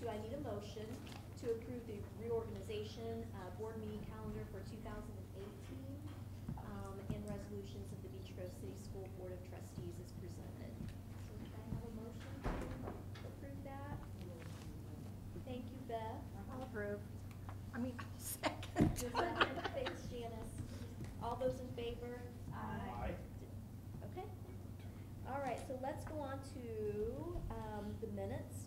to, I need a motion to approve the reorganization board meeting calendar for 2018 and resolutions of the Beech Grove City School Board of Trustees as presented. So can I have a motion to approve that? Thank you, Beth. I'll approve. I mean, I'll second. Your second. Thanks, Janice. All those in favor? Aye. Okay. All right, so let's go on to the minutes.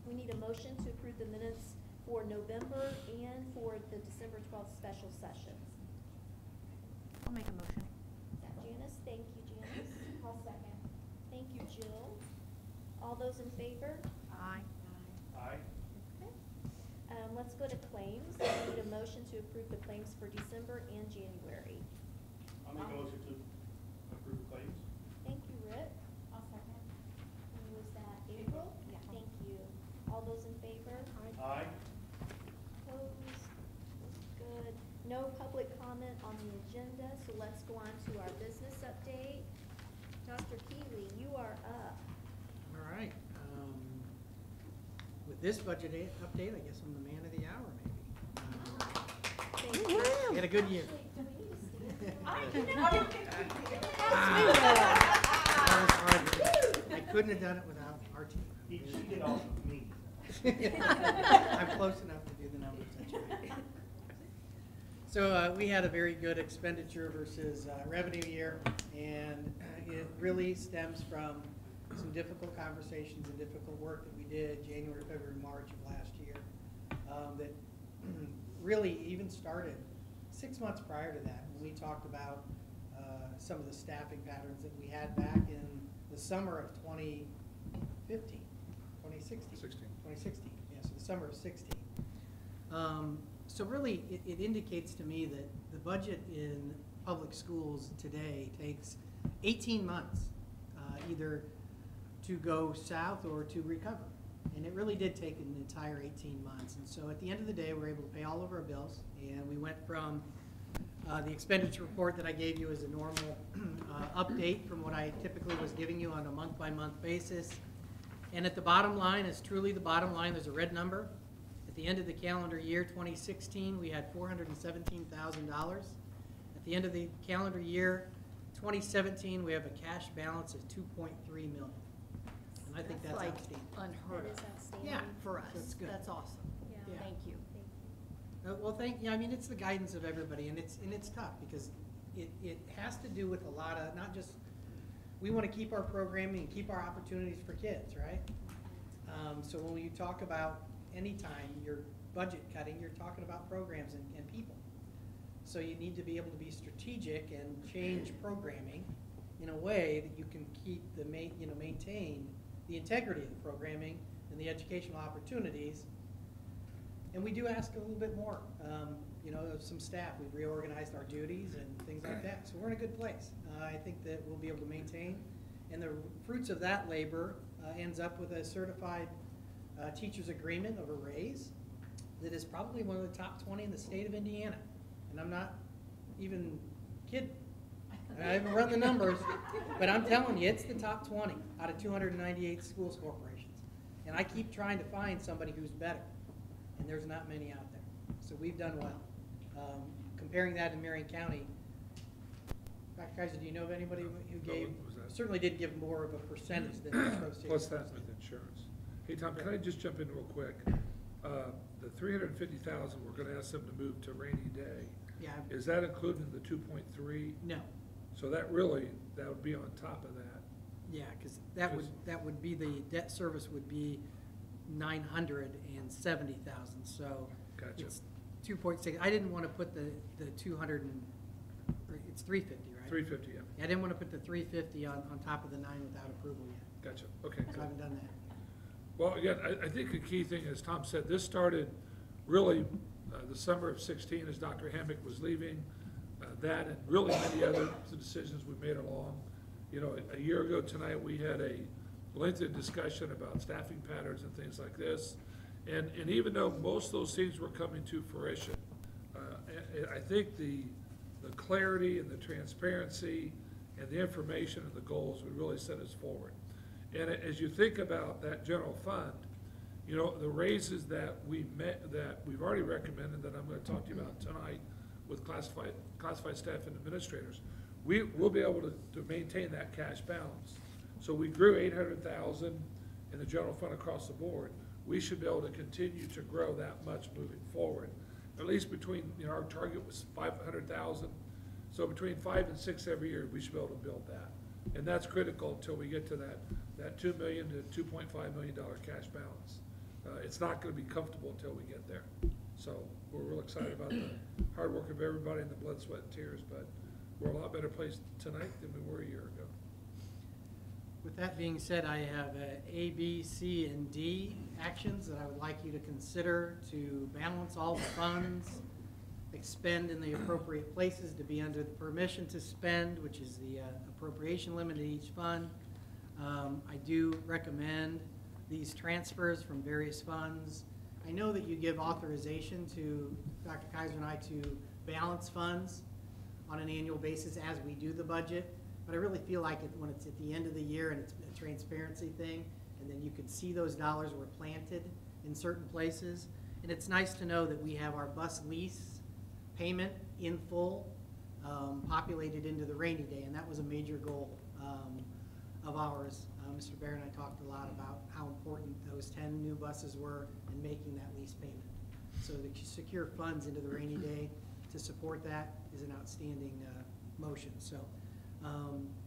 We need a motion to approve the minutes for November and for the December 12th special sessions. I'll make a motion. Is that Janice? Thank you, Janice. I'll second. Thank you, Jill. All those in favor? Aye. Aye. Okay. Let's go to claims. We need a motion to approve the claims for December and January. I'll make a motion to approve claims. Thank you, Rick. I'll second. And was that April? Yeah. Thank you. All those in favor? Aye. Opposed? Good. No public comment on the agenda, so let's go on to our business update. Dr. Keeley, you are up. All right. With this budget update, I guess I'm the man of the hour, maybe. Thank you. We had a good year. Actually, do we need to stand? That was hard. I couldn't have done it without our team. He cheated off of me. I'm close enough to do the numbers. That's right. So we had a very good expenditure versus revenue year, and it really stems from some difficult conversations and difficult work that we did January, February, March of last year that really even started 6 months prior to that when we talked about some of the staffing patterns that we had back in the summer of 2016, yeah, so the summer of 16. So really, it indicates to me that the budget in public schools today takes 18 months, either to go south or to recover. And it really did take an entire 18 months. And so at the end of the day, we were able to pay all of our bills. And we went from the expenditure report that I gave you as a normal update from what I typically was giving you on a month-by-month basis. And at the bottom line is truly the bottom line. There's a red number. At the end of the calendar year 2016, we had $417,000. At the end of the calendar year 2017, we have a cash balance of $2.3 million. And I think that's like outstanding. unheard That of. is outstanding. Yeah. For us. That's good. That's awesome. Yeah. Yeah. Thank you. Well, I mean, it's the guidance of everybody, and it's tough because it has to do with a lot of, not just, we want to keep our programming and keep our opportunities for kids, right? So when you talk about anytime you're budget cutting, you're talking about programs and people. So you need to be able to be strategic and change programming in a way that you can keep maintain the integrity of the programming and the educational opportunities. And we do ask a little bit more, of some staff. We've reorganized our duties and things like that. So we're in a good place. I think that we'll be able to maintain. And the fruits of that labor ends up with a certified teacher's agreement of a raise that is probably one of the top 20 in the state of Indiana. And I'm not even kidding. I haven't run the numbers, but I'm telling you, it's the top 20 out of 298 schools corporations. And I keep trying to find somebody who's better, and there's not many out there. So we've done well. Comparing that in Marion County, Dr. Kaiser, do you know of anybody who gave, certainly did give more of a percentage than the Metro State? Plus that with insurance. Hey, Tom, can I just jump in real quick? The $350,000 we're going to ask them to move to rainy day. Yeah. Is that included in the 2.3? No. So that would be on top of that. Yeah, because that would be the debt service would be $970,000. So Gotcha. it's 2.6. I didn't want to put the 200 and it's 350, right? 350, yeah. I didn't want to put the 350 on top of the 9 without approval yet. Gotcha. Okay. So I haven't done that. Well, again, I think the key thing, as Tom said, this started really the summer of 16 as Dr. Hammock was leaving. That and really many other decisions we made along. A year ago tonight we had a lengthy discussion about staffing patterns and things like this. And even though most of those things were coming to fruition, I think the clarity and the transparency and the information and the goals would really set us forward. And as you think about that general fund, You know, the raises that we've already recommended, that I'm gonna talk to you about tonight with classified staff and administrators, we'll be able to maintain that cash balance. So we grew 800,000 in the general fund across the board. We should be able to continue to grow that much moving forward. At least between, you know, our target was 500,000. So between 5 and 6 every year, we should be able to build that. And that's critical until we get to that $2 million to $2.5 million cash balance. It's not gonna be comfortable until we get there. So we're real excited about the hard work of everybody and the blood, sweat, and tears, but we're a lot better placed tonight than we were a year ago. With that being said, I have A, B, C, and D actions that I would like you to consider to balance all the funds, expend in the appropriate places to be under the permission to spend, which is the appropriation limit in each fund. I do recommend these transfers from various funds. I know that you give authorization to Dr. Kaiser and I to balance funds on an annual basis as we do the budget. But I really feel like when it's at the end of the year and it's a transparency thing, and then you can see those dollars were planted in certain places. And it's nice to know that we have our bus lease payment in full populated into the rainy day, and that was a major goal of ours. Mr. Bear and I talked a lot about how important those 10 new buses were in making that lease payment. So to secure funds into the rainy day to support that is an outstanding motion. So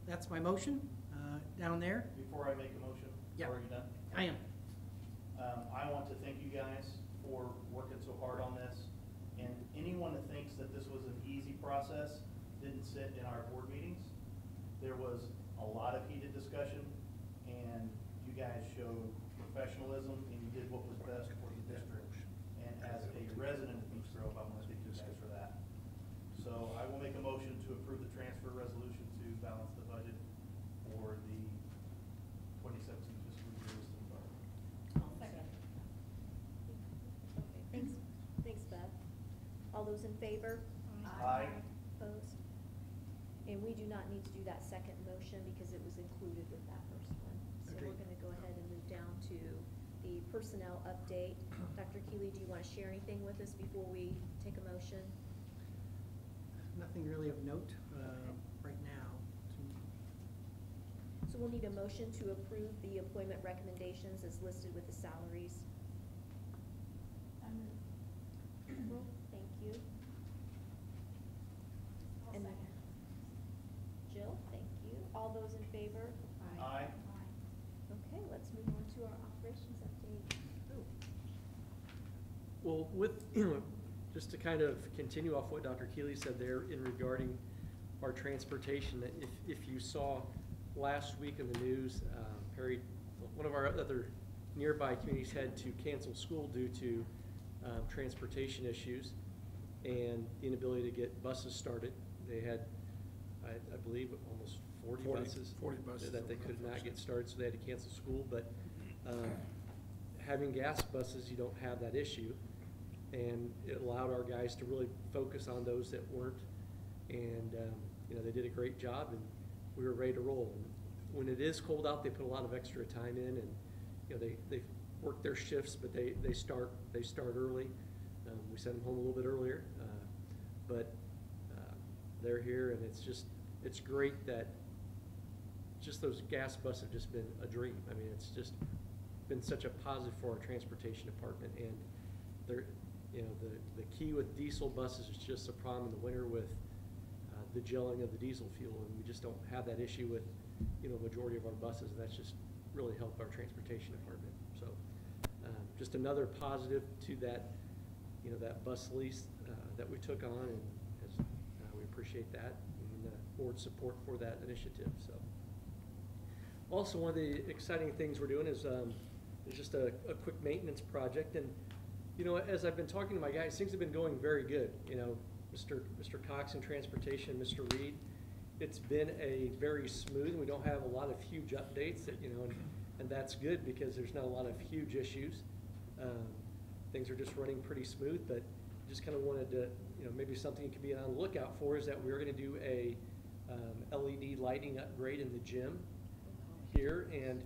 that's my motion down there. Before I make a motion, Yeah. are you done? I am. I want to thank you guys for working so hard on this. And anyone that thinks that this was an easy process didn't sit in our board meetings. There was a lot of heated discussion, and you guys showed professionalism, and you did what was best for the district. And as a resident of Beech Grove, I want to thank you guys for that. So I will make a motion to approve the transfer resolution to balance the budget for the 2017 fiscal year listed above. I'll second. Okay, thanks Beth. All those in favor? Aye. Opposed? And we do not need to do that second motion because it was included with that first one. So we're Agreed. gonna go ahead and move down to the personnel update. Dr. Keeley, do you wanna share anything with us before we take a motion? Nothing really of note Okay. right now. So we'll need a motion to approve the employment recommendations as listed with the salaries. Well, thank you. And Jill, thank you. All those in favor? Aye. Okay, let's move on to our operations update. Well, with, just to kind of continue off what Dr. Keeley said there in regarding our transportation, that if you saw last week in the news, Perry, one of our other nearby communities had to cancel school due to transportation issues and the inability to get buses started. They had, I believe, almost 40 buses 40 buses that they could not get started, so they had to cancel school. But having gas buses, you don't have that issue, and it allowed our guys to really focus on those that weren't. And you know, they did a great job, and we were ready to roll. And when it is cold out, they put a lot of extra time in, and you know, they work their shifts, but they start early. We send them home a little bit earlier, but they're here, and it's great that just those gas buses have just been a dream. I mean, it's just been such a positive for our transportation department, and they're, you know, the key with diesel buses is just a problem in the winter with the gelling of the diesel fuel, and we just don't have that issue with, you know, majority of our buses, and that's just really helped our transportation department. So just another positive to that, you know, that bus lease that we took on, and we appreciate that and the board's support for that initiative. So also, one of the exciting things we're doing is just a quick maintenance project. And you know, as I've been talking to my guys, things have been going very good. You know, Mr. Cox in transportation, Mr. Reed, it's been a very smooth. We don't have a lot of huge updates that, you know, and that's good because there's not a lot of huge issues. Things are just running pretty smooth, but just kind of wanted to, you know, maybe something you could be on the lookout for is that we're going to do a LED lighting upgrade in the gym here, and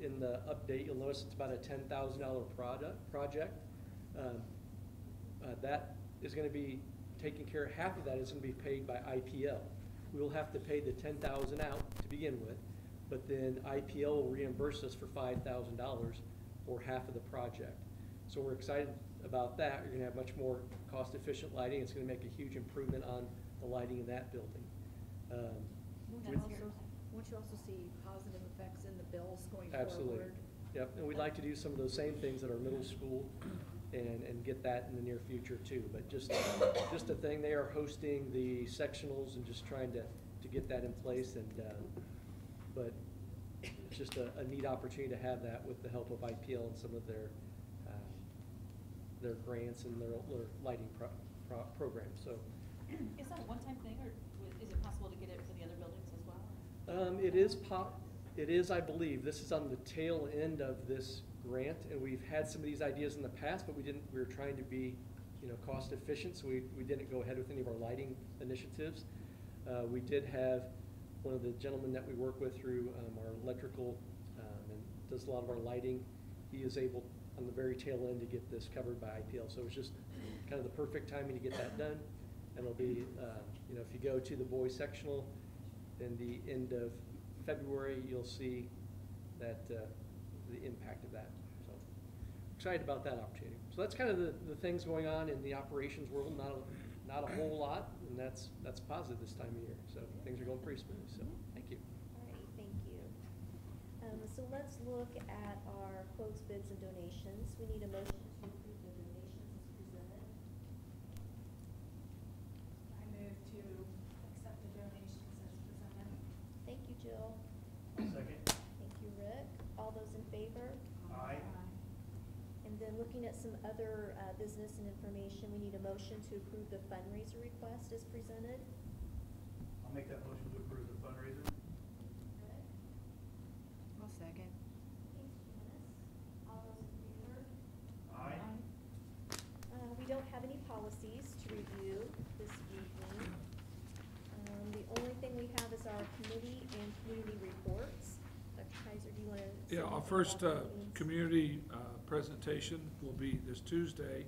in the update, you'll notice it's about a $10,000 project. That is gonna be taken care of, half of that is gonna be paid by IPL. We'll have to pay the $10,000 out to begin with, but then IPL will reimburse us for $5,000 for half of the project. So we're excited about that. You're gonna have much more cost-efficient lighting. It's gonna make a huge improvement on the lighting in that building. Won't you also see positive effects in the bills going forward? Absolutely. Yep, and we'd like to do some of those same things at our middle school and get that in the near future too. But just a thing, they are hosting the sectionals and just trying to get that in place, and but it's just a neat opportunity to have that with the help of IPL and some of their grants and their lighting programs. So Is that a one-time thing, or is it possible to get it for the other buildings as well? it is, I believe. This is on the tail end of this grant, and we've had some of these ideas in the past, but we were trying to be, cost efficient, so we didn't go ahead with any of our lighting initiatives. We did have one of the gentlemen that we work with through our electrical and does a lot of our lighting. He is able, on the very tail end, to get this covered by IPL. So it was just kind of the perfect timing to get that done. And it'll be, if you go to the boys sectional in the end of February, you'll see that the impact of that. So excited about that opportunity. So that's kind of the things going on in the operations world. Not a whole lot, and that's positive this time of year. So things are going pretty smooth. So thank you. All right, thank you. So let's look at our closed bids and donations. We need a motion to approve the donations as presented. I move to accept the donations as presented. Thank you, Jill. Second. Thank you, Rick. All those in favor? Aye. And then looking at some other business and information, we need a motion to approve the fundraiser request as presented. I'll make that motion to approve the fundraiser. Rick? I'll second. Thanks, Janice. All those in favor? Aye. We don't have any policies to review this evening. The only thing we have is our committee and community reports. Dr. Kaiser, do you want to? Yeah, our first community presentation will be this Tuesday.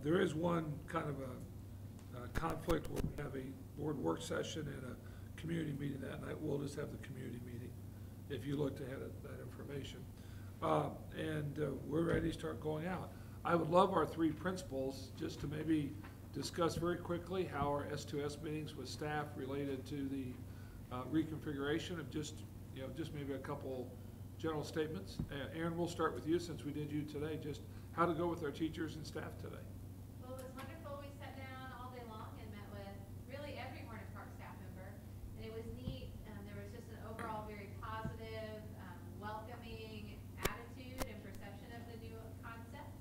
There is one kind of a conflict where we have a board work session and a community meeting that night. We'll just have the community meeting if you looked ahead at that information. We're ready to start going out. I would love our three principals just to maybe discuss very quickly how our S2S meetings with staff related to the reconfiguration of just maybe a couple general statements. Aaron, we'll start with you since we did you today, just how to go with our teachers and staff today. Well, it was wonderful. We sat down all day long and met with really every Hornet Park staff member, and it was neat. There was just an overall very positive, welcoming attitude and perception of the new concept.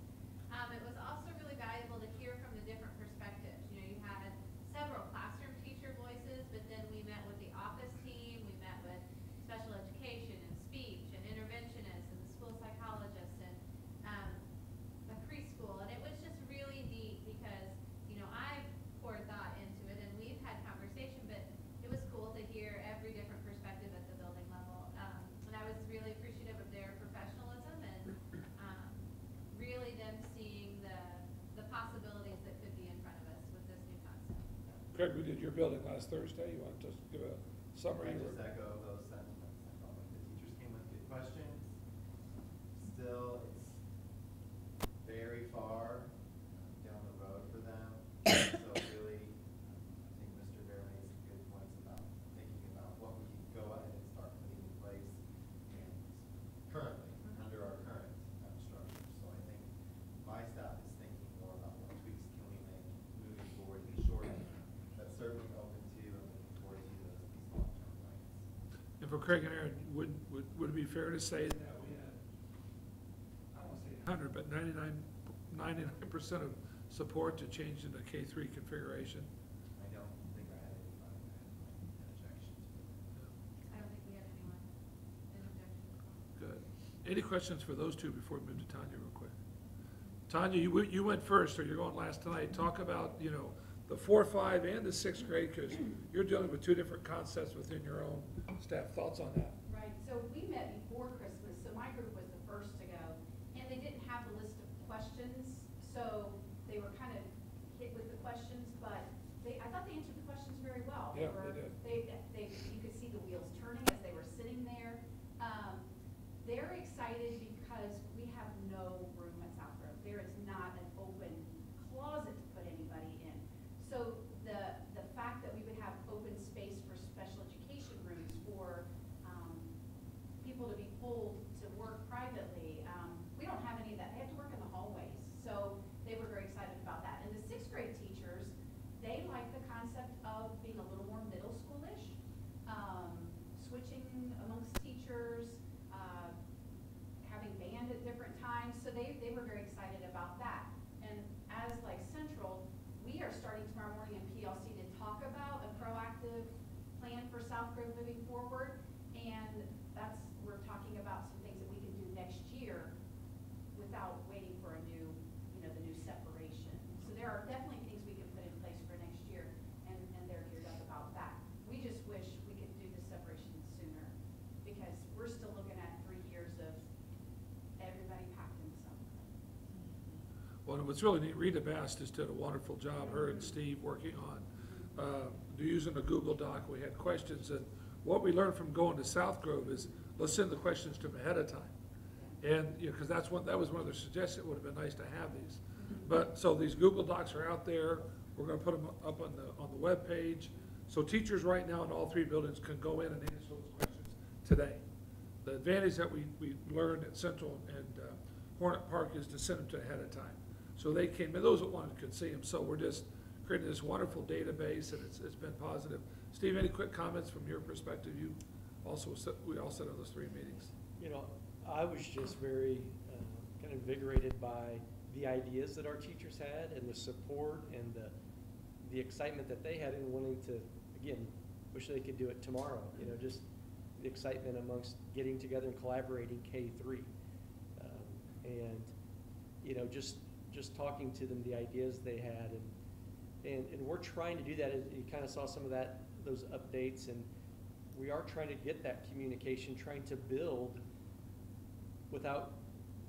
It was also really valuable to hear from the different perspectives. You had several classroom teacher voices, but then we met with the office team, we met with special education and speech and interventionists and the school psychologists and the preschool, and it was just really neat because I poured thought into it and we've had conversation, but it was cool to hear every different perspective at the building level, and I was really appreciative of their professionalism and really them seeing the possibilities that could be in front of us with this new concept. Craig, we did your building last Thursday. You want to just give a summary? I just echo those sentiments. I felt like the teachers came with good questions. Still, it's very far down the road for them. So really, I think Mr. Bear made some good points about thinking about what we can go ahead and start putting in place and currently, under our current structure. So I think my staff is thinking more about what tweaks can we make moving forward in the short term. That's certainly open to and looking forward to these long-term plans. And for Craig and Aaron, would it be fair to say that we had, I don't want to say 100, but 99% of support to change into K3 configuration? I don't think I had any objections. I don't think we had anyone in objection. Good. Any questions for those two before we move to Tanya real quick? Tanya, you went first, or you're going last tonight. Talk about, the 4, 5, and the 6th grade, because you're dealing with two different concepts within your own staff. Thoughts on that? Right, so we met before Christmas, so South Grove moving forward, and we're talking about some things that we can do next year without waiting for a new, the new separation. So there are definitely things we can put in place for next year, and they're geared up about that. We just wish we could do the separation sooner, because we're still looking at 3 years of everybody packed in something. Well, and what's really neat, Rita Bass just did a wonderful job, her and Steve working on, using a Google Doc. We had questions, and what we learned from going to South Grove is, let's send the questions to them ahead of time. And, because that was one of their suggestions, it would have been nice to have these. But, so these Google Docs are out there, we're gonna put them up on the web page. So teachers right now in all 3 buildings can go in and answer those questions today. The advantage that we learned at Central and Hornet Park is to send them to ahead of time. So they came, and those that wanted could see them. So we're just creating this wonderful database, and it's been positive. Steve, any quick comments from your perspective? We all sat on those 3 meetings. I was just very kind of invigorated by the ideas that our teachers had and the support and the excitement that they had in wanting to, again, wish they could do it tomorrow. Just the excitement amongst getting together and collaborating K-3. And just talking to them, the ideas they had, and we're trying to do that. You kind of saw some of those updates, and we are trying to get that communication, trying to build without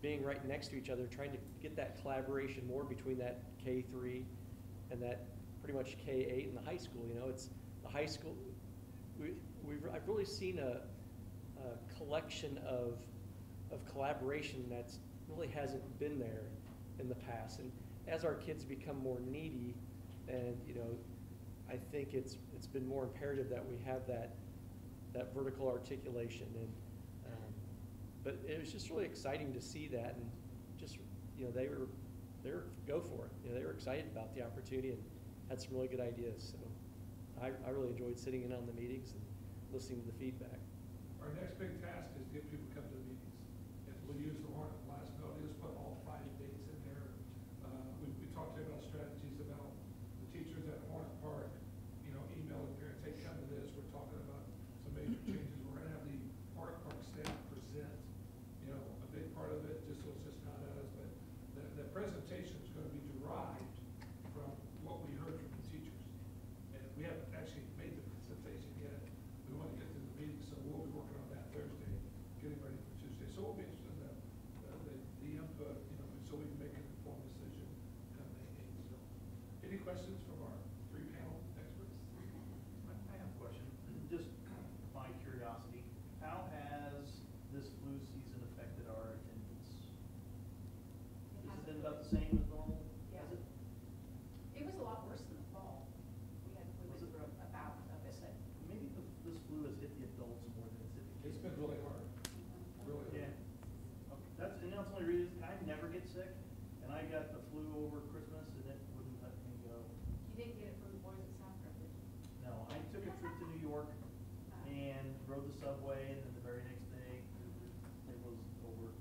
being right next to each other, trying to get that collaboration more between that K-3 and that pretty much K-8 in the high school. It's the high school. I've really seen a collection of collaboration that's really hasn't been there in the past. And as our kids become more needy, and I think it's been more imperative that we have that vertical articulation. And but it was just really exciting to see that, and just they were go for it. They were excited about the opportunity and had some really good ideas. So I really enjoyed sitting in on the meetings and listening to the feedback. Our next big task is to get people to come to the meetings. And we'll use the Hornet last note, just put all 5 dates in there. We talked about strategies about the teachers at Hornet Park, emailing parents, hey, come to this. We're talking about some major changes. We're gonna have the Hornet Park staff present, a big part of it, just so it's just not at us, but the presentation is gonna be derived from what we heard from the teachers. And we haven't actually made the presentation yet. We want to get to the meeting, so we'll be working on that Thursday, getting ready for Tuesday. So we'll be interested in the input, so we can make an informed decision come May 8th. So, any questions from our 3 panel experts? I have a question. Just my curiosity, how has this flu season affected our attendance? Has it been about the same as normal? Yeah. Has it? It was a lot worse in the fall. We went through a bout of it, but Maybe this flu has hit the adults more than it's hit the kids. It's been really hard, really hard. Yeah. Okay. That's the only reason. I never get sick, and I got the flu over Christmas, and it wouldn't let me go. you didn't get it from the boys at South Grove, did you? No, I took a trip to New York and rode the subway, and then the very next day, it was over.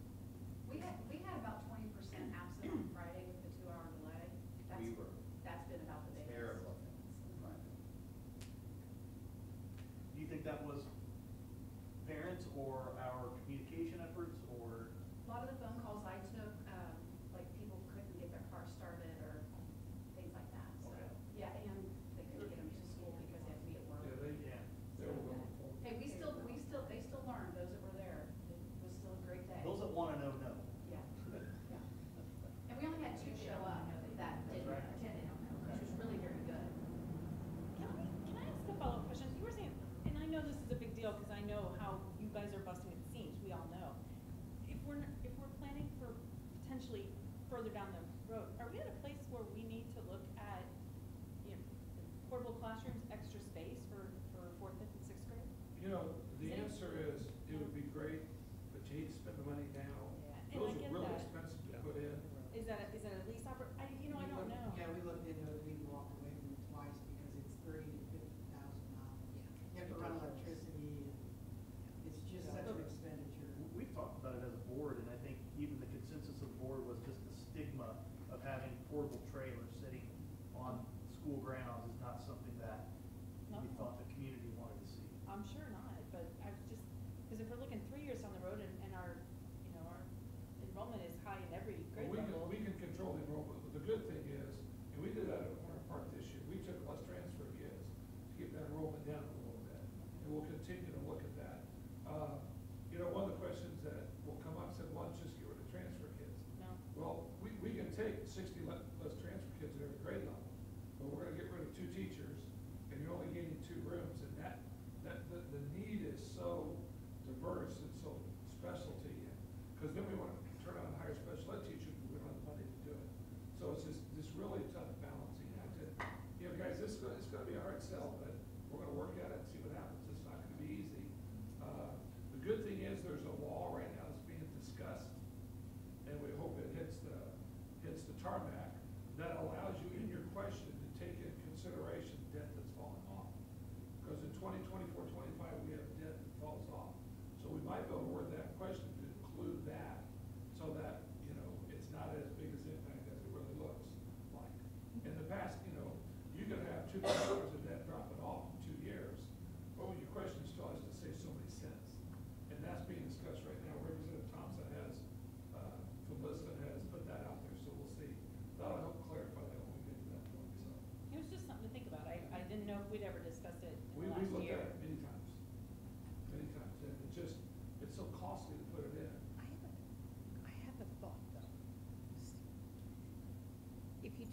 We had about 20% absent on Friday with the 2-hour delay. That's been about the biggest. Terrible attendance on Friday. Do you think that was parents or our communication efforts, or? A lot of the phone calls I took, like people couldn't get their car started or things like that. So, Okay. yeah, and they couldn't get them to school because they had to be at work. Yeah, they were going for it. Hey, they still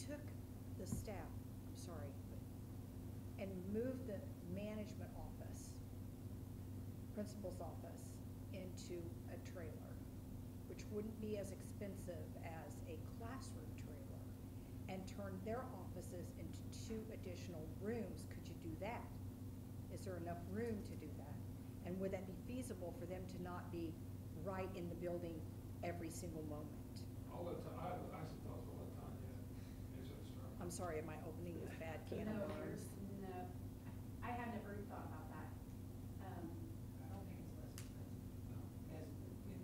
took the staff, I'm sorry, and moved the management office, principal's office, into a trailer, which wouldn't be as expensive as a classroom trailer, and turned their offices into 2 additional rooms, could you do that? Is there enough room to do that? And would that be feasible for them to not be right in the building every single moment? I'll let, I suppose I'll let Tanya answer this. I'm sorry, am I opening this bad can of worms? No, I had never thought about that. I don't think it's less expensive.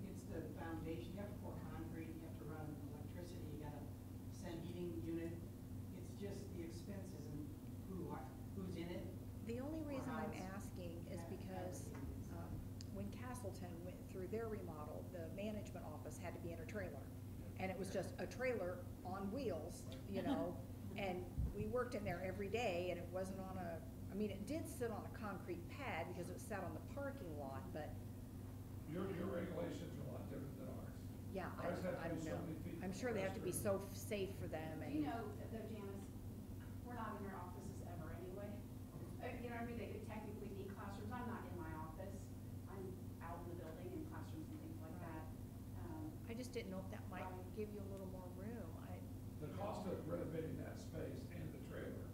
It's the foundation, you have to pour concrete, you have to run electricity, you gotta send heating unit. It's just the expenses and who's in it. The only reason I'm Or how it's- asking is because when Castleton went through their remodel, the management office had to be in a trailer. And it was just a trailer on wheels, you know, and we worked in there every day, and it wasn't on a, I mean, it did sit on a concrete pad because it sat on the parking lot, but Your regulations are a lot different than ours. yeah, Ours have I to be don't so know. many feet I'm from sure the they have to be restroom. so safe for them and. You know, though, Janice, we're not in our offices ever anyway. You know what I mean? They could technically be classrooms. I'm not in my office. I'm out in the building in classrooms and things like that. I just didn't know if that might Right. give you a little more room. The cost of renovating that space and the trailer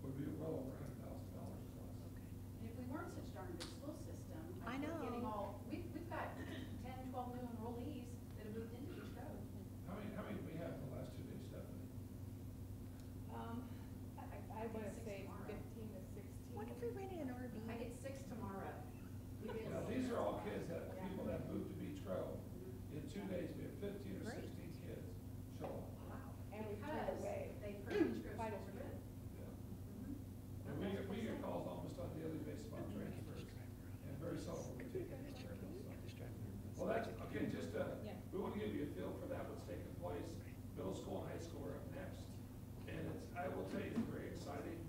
would be well over $100,000 plus. Okay. And if we weren't such darn good school system, I we're know. getting all, we've got 10, 12 new enrollees that have moved into Beach Grove. How many do we have in the last 2 days, Stephanie? I wanna say 15 to 16. What if we rented an RV? I get 6 tomorrow. We get Now, 6 these are all tomorrow. kids that, Yeah. people that moved to Beach Grove. In 2 days, we have 15 or Great. 16 kids show up. Wow. Because they heard Beach Grove schools are good. Yeah. And we get calls almost on a daily basis about transfers, and very seldom we take any transfers. Well, that's, okay, just, we want to give you a feel for that, what's taking place. Middle school and high school are up next. And it's, I will tell you, it's very exciting.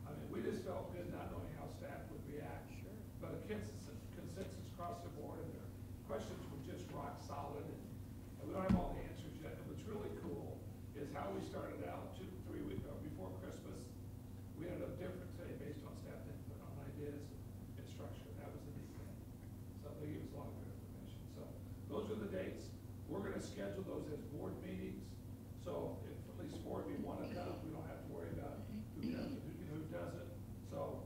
I mean, we just felt good not knowing how staff would react. Sure. But a consensus across the board, and their questions were just rock solid, and we don't have all the answers yet. And what's really cool is how we started out 2 to 3 weeks before Christmas. We ended up different today based on staff input on ideas and structure. That was the neat thing. So they gave us a lot of good information. So those are the dates. We're gonna schedule those as board meetings. So if at least 4 of you wanna come, we don't have to worry about who comes and who doesn't. So,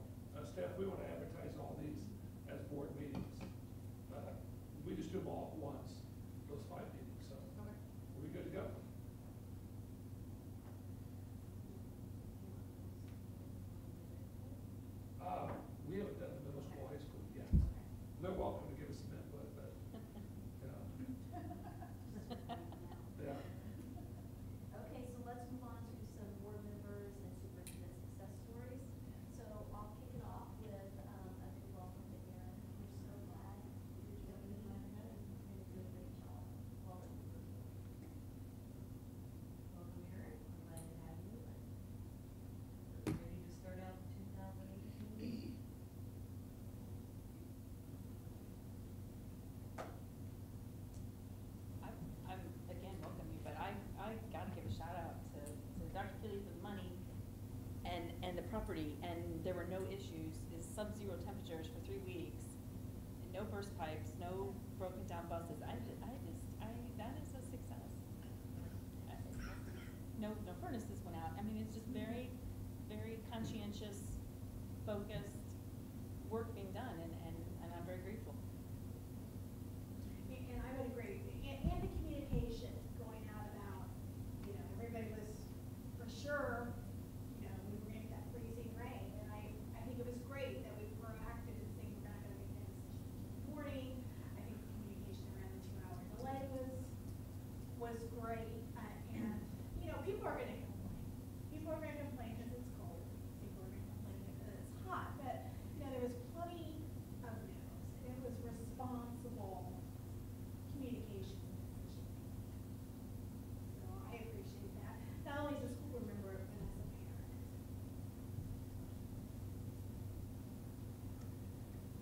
Steph, we wanna advertise all these as board meetings. We just do them all at once, those 5 meetings, so. Okay. Are we good to go? We haven't done the middle school, high school yet. They're welcome to give us some input, but, yeah. Okay, so let's move on to some board members and superintendent success stories. So I'll kick it off with a big welcome to Erin. We're so glad you're joining us and you're doing a great job. Welcome. Welcome, Erin. I'm glad to have you. Ready to start out 2018? I'm, again, welcome you, but I gotta give a shout out to Dr. Philly for the money and the property, and there were no issues, is sub-zero temperatures for 3 weeks, and no burst pipes, no broken down buses, that is a success. No furnaces went out, I mean, it's just very, very conscientious, focused work being done, and I'm very grateful. And I would agree, and the communication going out about, you know, everybody was for sure, you know, we were gonna get that freezing rain, and I think it was great that we were proactive in saying we're not gonna make that decision in the morning. I think the communication around the 2-hour delay was great, and, you know, people are gonna complain. People are gonna complain because it's cold, people are gonna complain because it's hot, but, you know, there was plenty of no's, and it was responsible communication and decision making. So I appreciate that, not only as a school board member, but as a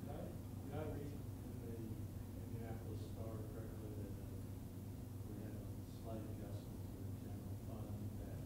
parent. Did I read in the Indianapolis Star correctly that we had a slight adjustment to the general fund that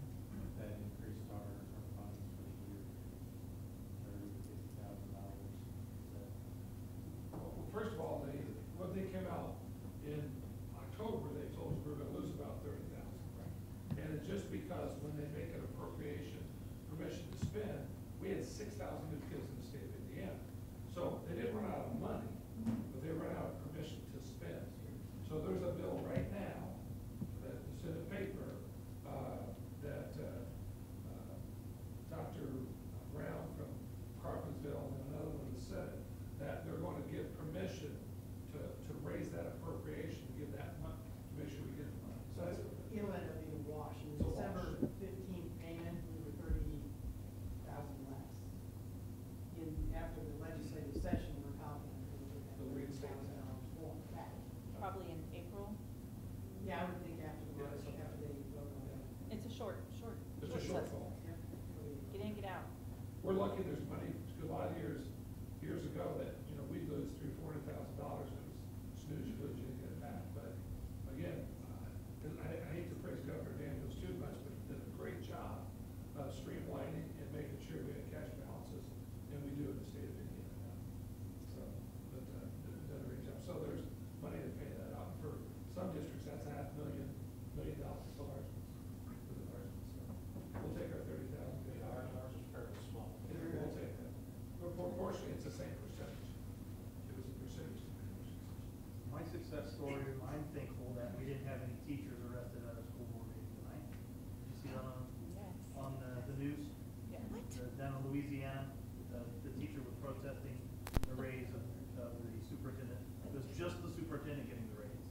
story, I'm thankful that we didn't have any teachers arrested at a school board meeting tonight. Did you see that on the news? Yeah. Down in Louisiana, the teacher was protesting the raise of the superintendent. It was just the superintendent getting the raise.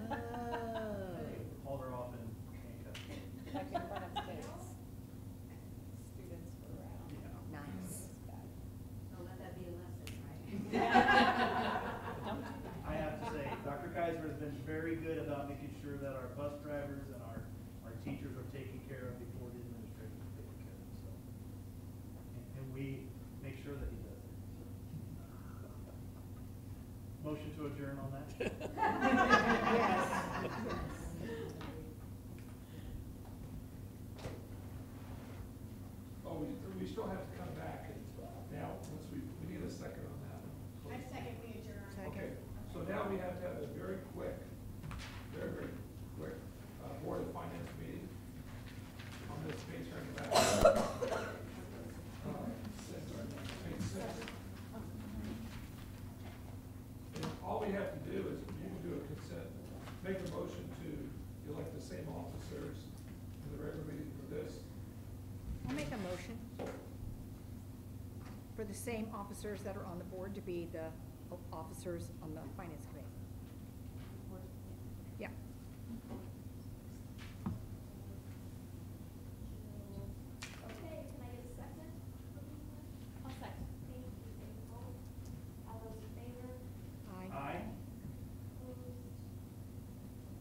They hauled her off in handcuffs. Like in front of kids. Students were around. Yeah. Nice. So let that be a lesson, right? Don't do that. I have to say, Dr. Kaiser has been very good about making sure that our bus drivers and our teachers are taken care of before the administrators are taken care of, so. And we make sure that he does it. Motion to adjourn on that? Yes. Oh, we still have to come back and now, once we need a second on that one. I second we adjourn. Okay, so now we have to have a very quick, very quick, Board of Finance meeting on this page right back. Page 6. And all we have to do is, you can do a consent, make a motion to elect the same officers in the regular meeting for this. I'll make a motion for the same officers that are on the board to be the officers on the finance committee. Yeah. Okay, can I get a second? I'll second. Thank you, Nicole. All those in favor? Aye. Opposed?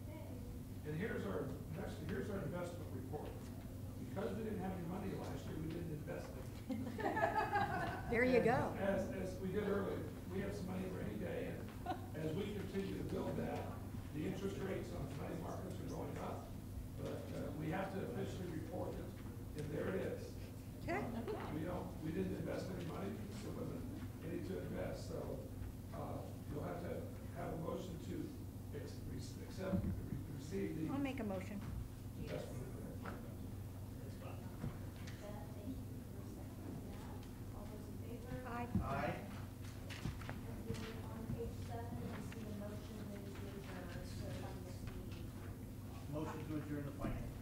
Okay. And here's our investment report. Because we didn't have any money last year, we didn't invest it. There you go. As we did earlier, we have some money for any day, and as we continue to build that, the interest rates on money markets are going up. But we have to officially report it, and there it is. Okay. We didn't invest any money, so we need to invest, so, you'll have to have a motion to accept, receive the I'll make a motion. investment. Beth, thank you for seconding that. All those in favor? Aye. Aye. And then on page 7, you see the motion that is adjourned, so on this meeting. Motion to adjourn the finance